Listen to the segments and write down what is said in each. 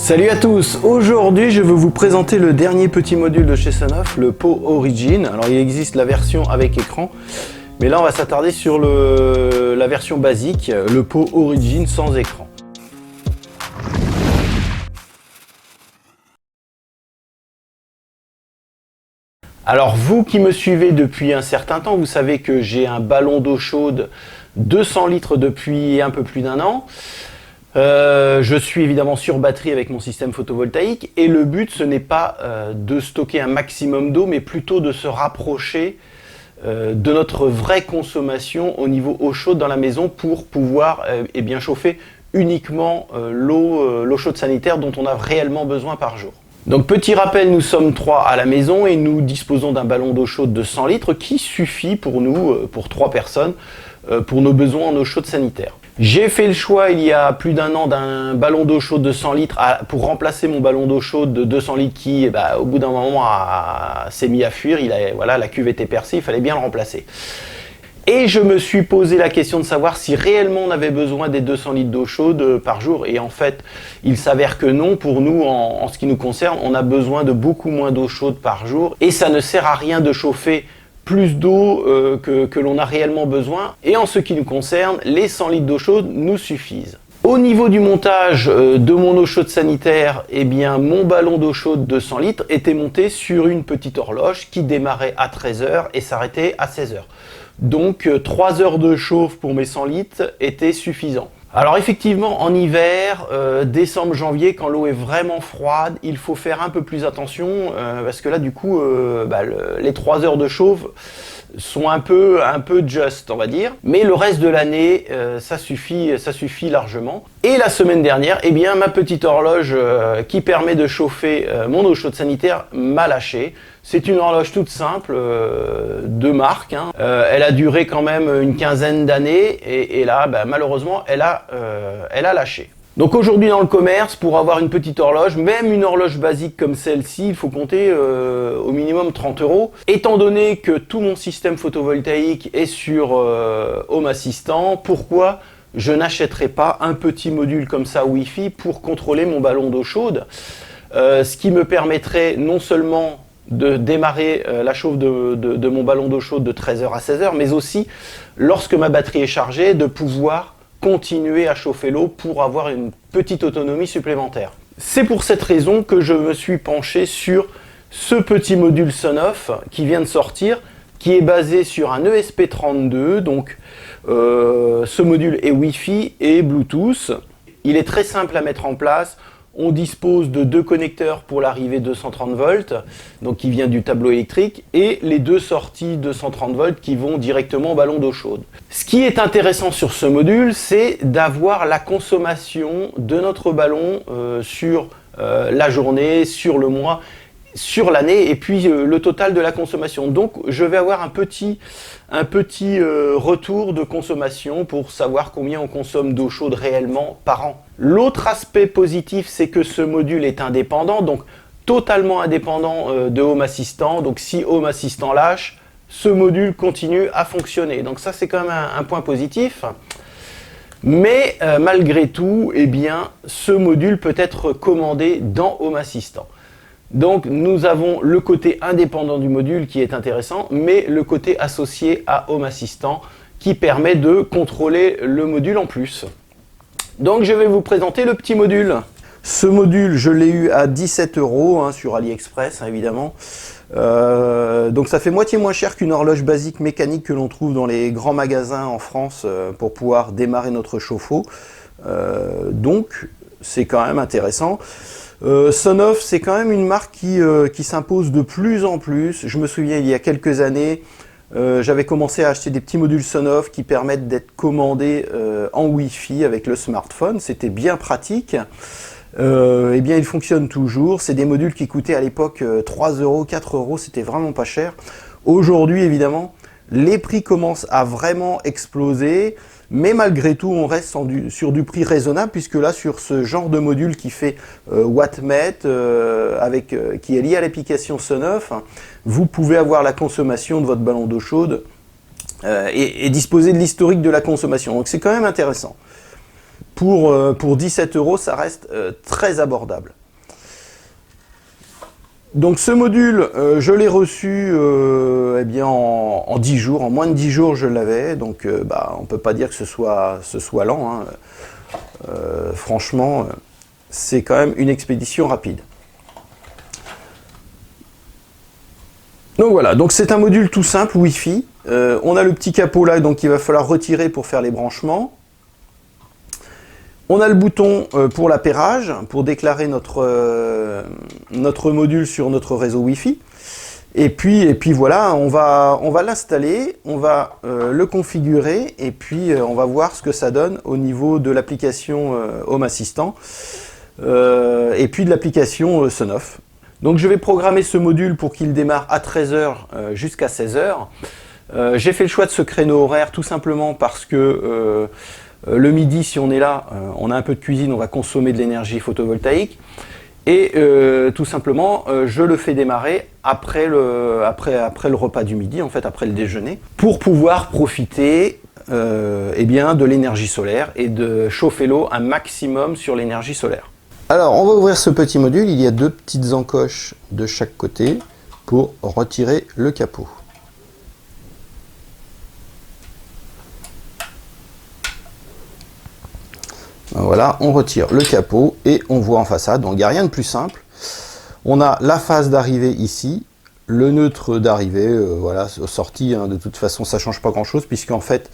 Salut à tous, aujourd'hui je vais vous présenter le dernier petit module de chez Sonoff, le Pot Origin. Alors il existe la version avec écran, mais là on va s'attarder sur la version basique, le Pot Origin sans écran. Alors vous qui me suivez depuis un certain temps, vous savez que j'ai un ballon d'eau chaude 200 litres depuis un peu plus d'un an. Je suis évidemment sur batterie avec mon système photovoltaïque et le but ce n'est pas de stocker un maximum d'eau mais plutôt de se rapprocher de notre vraie consommation au niveau eau chaude dans la maison pour pouvoir bien chauffer uniquement l'eau chaude sanitaire dont on a réellement besoin par jour. Donc petit rappel, nous sommes 3 à la maison et nous disposons d'un ballon d'eau chaude de 100 litres qui suffit pour nous, pour 3 personnes, pour nos besoins en eau chaude sanitaire. J'ai fait le choix il y a plus d'un an d'un ballon d'eau chaude de 100 litres pour remplacer mon ballon d'eau chaude de 200 litres qui, au bout d'un moment, s'est mis à fuir. Voilà, la cuve était percée, il fallait bien le remplacer. Et je me suis posé la question de savoir si réellement on avait besoin des 200 litres d'eau chaude par jour. Et en fait, il s'avère que non. Pour nous, en ce qui nous concerne, on a besoin de beaucoup moins d'eau chaude par jour. Et ça ne sert à rien de chauffer plus d'eau que l'on a réellement besoin. Et en ce qui nous concerne, les 100 litres d'eau chaude nous suffisent. Au niveau du montage de mon eau chaude sanitaire, mon ballon d'eau chaude de 100 litres était monté sur une petite horloge qui démarrait à 13 h et s'arrêtait à 16 h. Donc 3 heures de chauffe pour mes 100 litres était suffisant. Alors effectivement, en hiver, décembre, janvier, quand l'eau est vraiment froide, il faut faire un peu plus attention parce que là, du coup, les 3 heures de chauffe sont un peu just, on va dire. Mais le reste de l'année, ça suffit largement. Et la semaine dernière, ma petite horloge qui permet de chauffer mon eau chaude sanitaire m'a lâché. C'est une horloge toute simple, de marque. Elle a duré quand même une quinzaine d'années et là, malheureusement, elle a lâché. Donc aujourd'hui dans le commerce, pour avoir une petite horloge, même une horloge basique comme celle-ci, il faut compter au minimum 30 €. Étant donné que tout mon système photovoltaïque est sur Home Assistant, pourquoi je n'achèterais pas un petit module comme ça Wi-Fi pour contrôler mon ballon d'eau chaude, ce qui me permettrait non seulement de démarrer la chauffe de mon ballon d'eau chaude de 13 h à 16 h, mais aussi, lorsque ma batterie est chargée, de pouvoir continuer à chauffer l'eau pour avoir une petite autonomie supplémentaire. C'est pour cette raison que je me suis penché sur ce petit module Sonoff qui vient de sortir, qui est basé sur un ESP32. Donc ce module est Wi-Fi et Bluetooth. Il est très simple à mettre en place. On dispose de 2 connecteurs pour l'arrivée 230 volts, donc qui vient du tableau électrique, et les 2 sorties 230 volts qui vont directement au ballon d'eau chaude. Ce qui est intéressant sur ce module, c'est d'avoir la consommation de notre ballon sur la journée, sur le mois, sur l'année, et puis le total de la consommation. Donc je vais avoir un petit retour de consommation pour savoir combien on consomme d'eau chaude réellement par an. L'autre aspect positif, c'est que ce module est indépendant, donc totalement indépendant de Home Assistant. Donc si Home Assistant lâche, ce module continue à fonctionner. Donc ça, c'est quand même un point positif. Mais malgré tout, ce module peut être commandé dans Home Assistant. Donc nous avons le côté indépendant du module qui est intéressant, mais le côté associé à Home Assistant qui permet de contrôler le module en plus. Donc je vais vous présenter le petit module. Ce module, je l'ai eu à 17 € sur AliExpress, évidemment. Donc ça fait moitié moins cher qu'une horloge basique mécanique que l'on trouve dans les grands magasins en France pour pouvoir démarrer notre chauffe-eau. Donc c'est quand même intéressant. Sonoff, c'est quand même une marque qui s'impose de plus en plus. Je me souviens, il y a quelques années, j'avais commencé à acheter des petits modules Sonoff qui permettent d'être commandés en Wi-Fi avec le smartphone. C'était bien pratique. Ils fonctionnent toujours. C'est des modules qui coûtaient à l'époque 3 €, 4 €. C'était vraiment pas cher. Aujourd'hui, évidemment, les prix commencent à vraiment exploser. Mais malgré tout, on reste sur du prix raisonnable, puisque là, sur ce genre de module qui fait wattmètre, qui est lié à l'application Sonoff, vous pouvez avoir la consommation de votre ballon d'eau chaude et disposer de l'historique de la consommation. Donc c'est quand même intéressant. Pour 17 €, ça reste très abordable. Donc ce module, je l'ai reçu eh bien en 10 jours, en moins de 10 jours je l'avais, donc on ne peut pas dire que ce soit lent, hein. Franchement, c'est quand même une expédition rapide. Donc voilà, donc c'est un module tout simple Wi-Fi. On a le petit capot là, donc il va falloir retirer pour faire les branchements. On a le bouton pour l'appairage, pour déclarer notre module sur notre réseau Wi-Fi. Et puis voilà, on va l'installer, on va le configurer, et puis on va voir ce que ça donne au niveau de l'application Home Assistant, et puis de l'application Sonoff. Donc je vais programmer ce module pour qu'il démarre à 13 h jusqu'à 16 h. J'ai fait le choix de ce créneau horaire tout simplement parce que le midi, si on est là, on a un peu de cuisine, on va consommer de l'énergie photovoltaïque. Et tout simplement, je le fais démarrer après le repas du midi, en fait, après le déjeuner, pour pouvoir profiter eh bien, de l'énergie solaire et de chauffer l'eau un maximum sur l'énergie solaire. Alors, on va ouvrir ce petit module. Il y a deux petites encoches de chaque côté pour retirer le capot. Voilà, on retire le capot et on voit en façade, donc il n'y a rien de plus simple. On a la phase d'arrivée ici, le neutre d'arrivée, voilà, sortie, hein, de toute façon ça ne change pas grand chose puisqu'en fait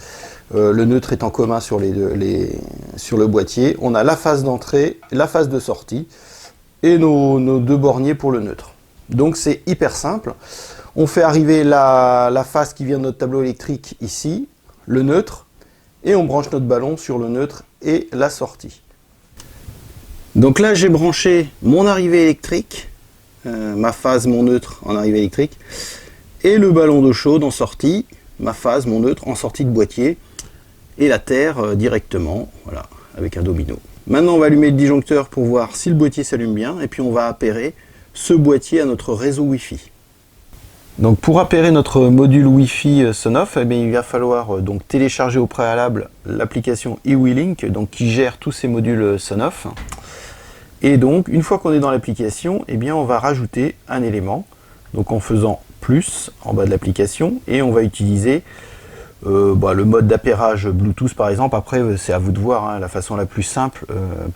le neutre est en commun sur sur le boîtier. On a la phase d'entrée, la phase de sortie et nos deux borniers pour le neutre. Donc c'est hyper simple. On fait arriver la phase qui vient de notre tableau électrique ici, le neutre, et on branche notre ballon sur le neutre et la sortie. Donc là j'ai branché mon arrivée électrique, ma phase, mon neutre en arrivée électrique, et le ballon d'eau chaude en sortie, ma phase, mon neutre en sortie de boîtier, et la terre directement, voilà, avec un domino. Maintenant on va allumer le disjoncteur pour voir si le boîtier s'allume bien, et puis on va appairer ce boîtier à notre réseau Wi-Fi. Donc pour appairer notre module Wi-Fi Sonoff, eh bien, il va falloir donc télécharger au préalable l'application eWeLink, donc qui gère tous ces modules Sonoff. Et donc une fois qu'on est dans l'application, eh bien on va rajouter un élément, donc en faisant plus en bas de l'application, et on va utiliser le mode d'appairage Bluetooth par exemple. Après c'est à vous de voir, hein, la façon la plus simple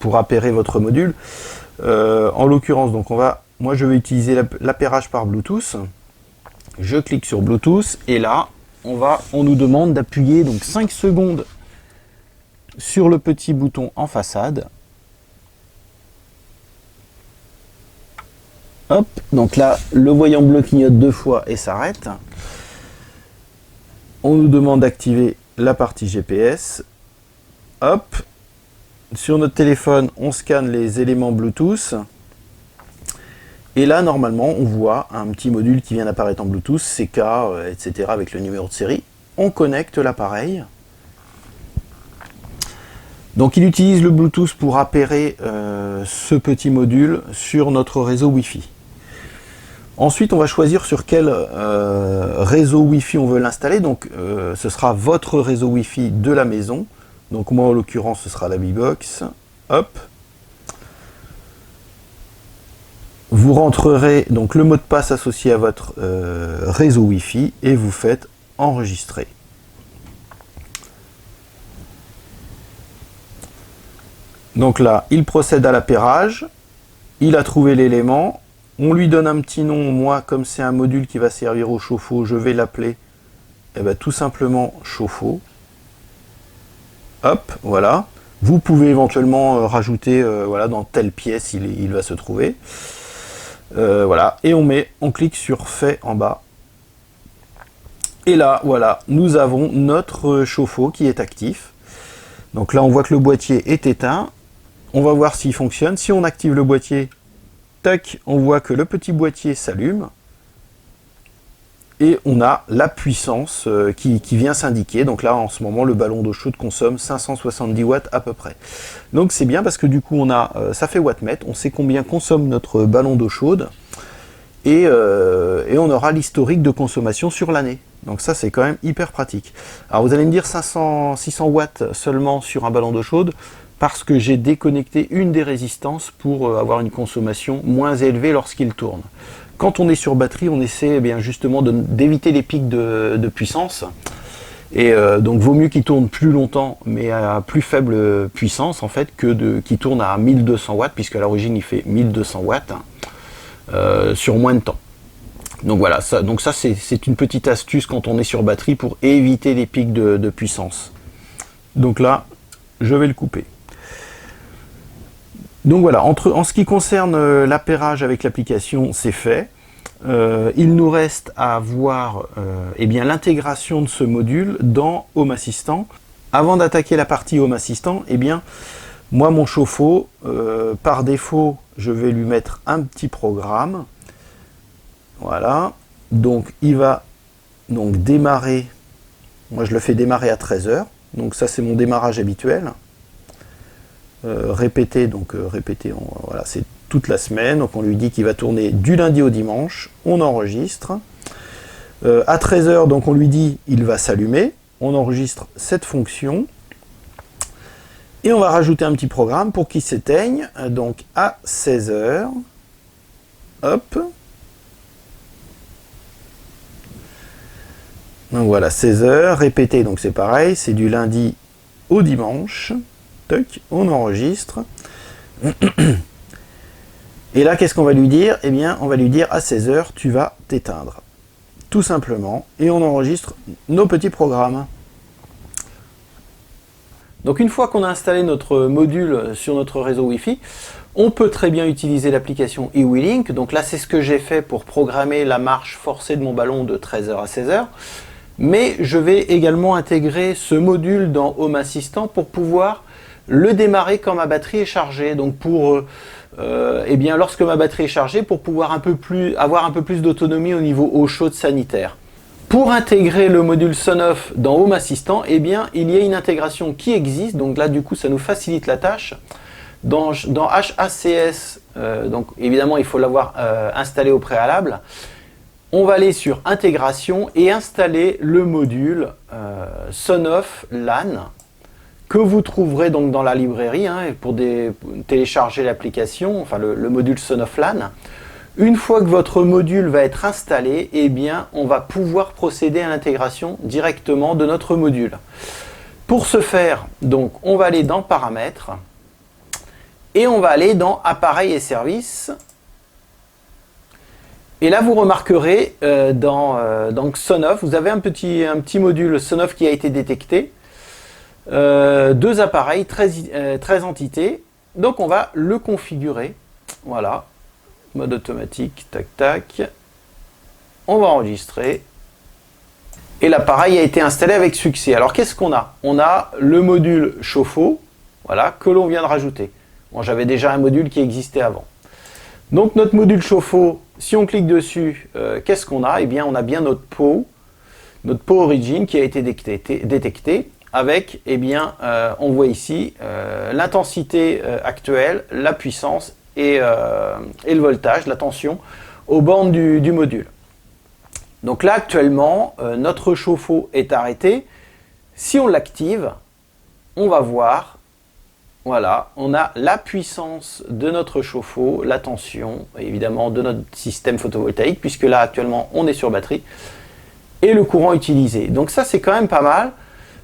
pour appairer votre module. En l'occurrence, donc moi je vais utiliser l'appairage par Bluetooth. Je clique sur Bluetooth et là, on nous demande d'appuyer donc 5 secondes sur le petit bouton en façade. Hop, donc là, le voyant bleu clignote 2 fois et s'arrête. On nous demande d'activer la partie GPS. Hop, sur notre téléphone, on scanne les éléments Bluetooth. Et là, normalement, on voit un petit module qui vient d'apparaître en Bluetooth, CK, etc. avec le numéro de série. On connecte l'appareil. Donc, il utilise le Bluetooth pour appairer ce petit module sur notre réseau Wi-Fi. Ensuite, on va choisir sur quel réseau Wi-Fi on veut l'installer. Donc, ce sera votre réseau Wi-Fi de la maison. Donc, moi, en l'occurrence, ce sera la Bbox. Hop. Vous rentrerez donc le mot de passe associé à votre réseau Wi-Fi et vous faites enregistrer. Donc là, il procède à l'appairage, il a trouvé l'élément, on lui donne un petit nom. Moi, comme c'est un module qui va servir au chauffe-eau, je vais l'appeler tout simplement chauffe-eau. Hop, voilà. Vous pouvez éventuellement rajouter voilà, dans telle pièce il va se trouver. Voilà, et on clique sur fait en bas. Et là, voilà, nous avons notre chauffe-eau qui est actif. Donc là, on voit que le boîtier est éteint. On va voir s'il fonctionne. Si on active le boîtier, tac, on voit que le petit boîtier s'allume. Et on a la puissance qui vient s'indiquer. Donc là, en ce moment, le ballon d'eau chaude consomme 570 watts à peu près. Donc c'est bien parce que du coup, ça fait wattmètre. On sait combien consomme notre ballon d'eau chaude. Et on aura l'historique de consommation sur l'année. Donc ça, c'est quand même hyper pratique. Alors vous allez me dire 600 watts seulement sur un ballon d'eau chaude, parce que j'ai déconnecté une des résistances pour avoir une consommation moins élevée lorsqu'il tourne. quand on est sur batterie, on essaie eh bien, justement d'éviter les pics de puissance. Et donc vaut mieux qu'il tourne plus longtemps, mais à plus faible puissance en fait, que qu'il tourne à 1200 watts, puisque à l'origine il fait 1200 watts sur moins de temps. Donc voilà, ça c'est une petite astuce quand on est sur batterie pour éviter les pics de puissance. Donc là, je vais le couper. Donc voilà, en ce qui concerne l'appairage avec l'application, c'est fait. Il nous reste à voir eh bien, l'intégration de ce module dans Home Assistant. Avant d'attaquer la partie Home Assistant, eh bien, moi mon chauffe-eau, par défaut, je vais lui mettre un petit programme. Voilà, donc il va donc démarrer, moi je le fais démarrer à 13 h, donc ça c'est mon démarrage habituel. Répéter, voilà, c'est toute la semaine, donc on lui dit qu'il va tourner du lundi au dimanche, on enregistre. À 13 h, donc on lui dit il va s'allumer, on enregistre cette fonction, et on va rajouter un petit programme pour qu'il s'éteigne, donc à 16 h, hop. Donc voilà, 16 h, répéter, donc c'est pareil, c'est du lundi au dimanche, toc, on enregistre. Et là, qu'est-ce qu'on va lui dire? Eh bien, on va lui dire à 16 h, tu vas t'éteindre. Tout simplement. Et on enregistre nos petits programmes. Donc une fois qu'on a installé notre module sur notre réseau Wi-Fi, on peut très bien utiliser l'application eWeLink. Donc là, c'est ce que j'ai fait pour programmer la marche forcée de mon ballon de 13 h à 16 h. Mais je vais également intégrer ce module dans Home Assistant pour pouvoir le démarrer quand ma batterie est chargée. Donc pour eh bien, lorsque ma batterie est chargée, pour pouvoir avoir un peu plus d'autonomie au niveau eau chaude sanitaire. Pour intégrer le module SON-OFF dans Home Assistant, eh bien, il y a une intégration qui existe. Donc là, du coup, ça nous facilite la tâche. Dans HACS, donc évidemment, il faut l'avoir installé au préalable. On va aller sur intégration et installer le module SON-OFF LAN que vous trouverez donc dans la librairie pour télécharger l'application, enfin le module SON-OFF LAN. Une fois que votre module va être installé, eh bien, on va pouvoir procéder à l'intégration directement de notre module. Pour ce faire, donc, on va aller dans Paramètres et on va aller dans Appareils et services. Et là, vous remarquerez dans SON-OFF, vous avez un petit module SON-OFF qui a été détecté. 2 appareils, 13 entités. Donc, on va le configurer. Voilà. Mode automatique, tac, tac. On va enregistrer. Et l'appareil a été installé avec succès. Alors, qu'est-ce qu'on a? On a le module chauffe-eau, voilà, que l'on vient de rajouter. Bon, j'avais déjà un module qui existait avant. Donc, notre module chauffe-eau, si on clique dessus, qu'est-ce qu'on a? Eh bien, on a bien notre pot origine qui a été détecté avec, eh bien, on voit ici l'intensité actuelle, la puissance et le voltage, la tension aux bornes du module. Donc là, actuellement, notre chauffe-eau est arrêté. Si on l'active, on va voir. Voilà, on a la puissance de notre chauffe-eau, la tension, évidemment, de notre système photovoltaïque, puisque là, actuellement, on est sur batterie, et le courant utilisé. Donc ça, c'est quand même pas mal.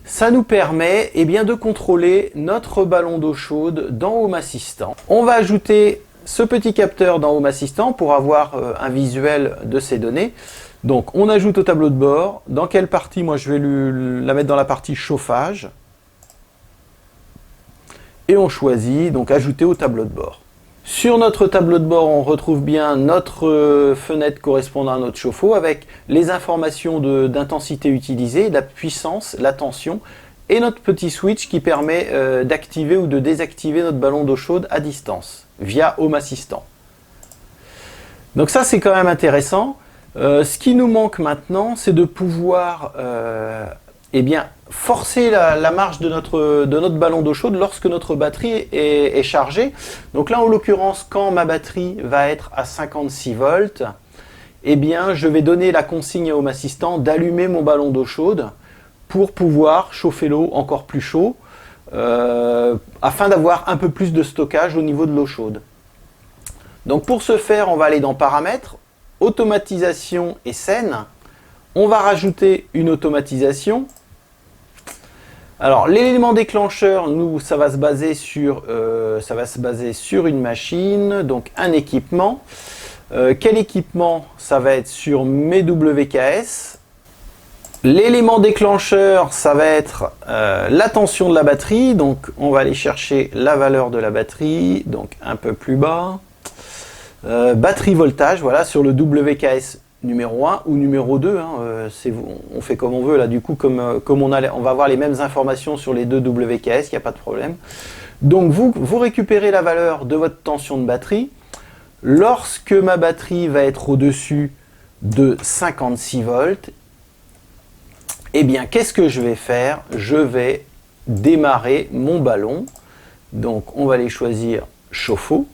Ça nous permet eh bien, de contrôler notre ballon d'eau chaude dans Home Assistant. On va ajouter ce petit capteur dans Home Assistant pour avoir un visuel de ces données. Donc, on ajoute au tableau de bord. Dans quelle partie? Moi, je vais la mettre dans la partie chauffage. Et on choisit donc ajouter au tableau de bord. Sur notre tableau de bord, on retrouve bien notre fenêtre correspondant à notre chauffe-eau avec les informations d'intensité utilisée, la puissance, la tension et notre petit switch qui permet d'activer ou de désactiver notre ballon d'eau chaude à distance via Home Assistant. Donc ça, c'est quand même intéressant. Ce qui nous manque maintenant, c'est de pouvoir eh bien, forcer la marche de notre ballon d'eau chaude lorsque notre batterie est chargée. Donc là, en l'occurrence, quand ma batterie va être à 56 volts, eh bien, je vais donner la consigne à Home Assistant d'allumer mon ballon d'eau chaude pour pouvoir chauffer l'eau encore plus chaud, afin d'avoir un peu plus de stockage au niveau de l'eau chaude. Donc pour ce faire, on va aller dans Paramètres, automatisation et scène. On va rajouter une automatisation. Alors l'élément déclencheur, nous, ça va se baser sur une machine, donc un équipement. Quel équipement? Ça va être sur mes WKS. L'élément déclencheur, ça va être la tension de la batterie. Donc on va aller chercher la valeur de la batterie, donc un peu plus bas. Batterie voltage, voilà, sur le WKS numéro 1 ou numéro 2, hein, on fait comme on veut là, du coup comme on va avoir les mêmes informations sur les deux WKS, il n'y a pas de problème. Donc vous récupérez la valeur de votre tension de batterie. Lorsque ma batterie va être au-dessus de 56 volts, eh bien qu'est-ce que je vais faire? Je vais démarrer mon ballon. Donc on va aller choisir chauffe-eau.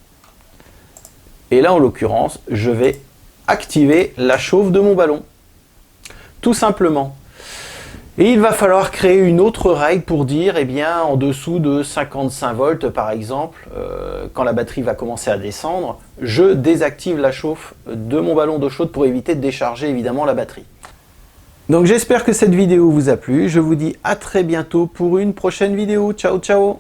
Et là en l'occurrence, je vais activer la chauffe de mon ballon, tout simplement. Et il va falloir créer une autre règle pour dire, eh bien, en dessous de 55 volts par exemple, quand la batterie va commencer à descendre, je désactive la chauffe de mon ballon d'eau chaude pour éviter de décharger évidemment la batterie. Donc j'espère que cette vidéo vous a plu, je vous dis à très bientôt pour une prochaine vidéo. Ciao ciao.